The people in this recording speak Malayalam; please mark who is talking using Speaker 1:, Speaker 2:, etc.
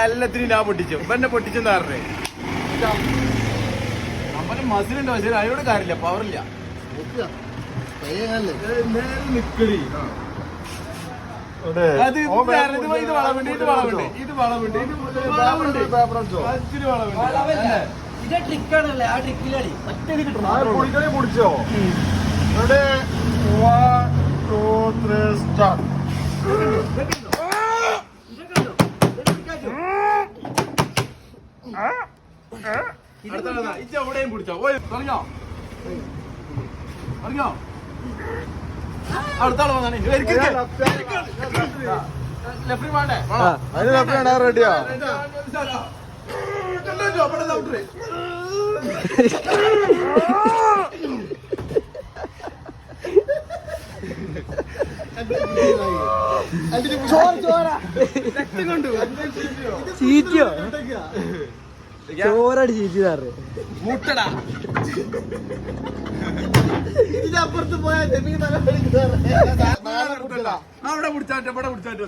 Speaker 1: എല്ലാത്തിനും ഞാൻ പൊട്ടിച്ചു എന്നെ പൊട്ടിച്ചെന്ന് പറഞ്ഞേ നമ്മള് മസിലുണ്ട് പക്ഷേ അതിനോട് കാര്യമില്ല പവറില്ല നിക്കടി അത് ഇത് വളവുണ്ട് ഇത് വളവുണ്ട് ഇത് വളവുണ്ട് ഇത് വളവുണ്ട്
Speaker 2: ഇത് ട്രിക്കാണല്ലേ ആ ട്രിക്കിലടി മറ്റേ
Speaker 1: പൊടിച്ചോ ഇവിടെ 1 2 3 സ്റ്റാർട്ട് എവിടെയും പിടിച്ചോ പറഞ്ഞോ പറഞ്ഞോ അടുത്ത ആള് വന്നാണ് ലെഫ്റ്റ് വേണ്ടേ റെഡിയോ
Speaker 2: ചീറ്റിയോ ചോറടി ചീറ്റിതാറ്
Speaker 1: മുട്ടടാ
Speaker 2: ഇതിനപ്പുറത്ത് പോയാൽ
Speaker 1: അവിടെ പിടിച്ചാറ്റ ഇവിടെ പിടിച്ചാറ്റ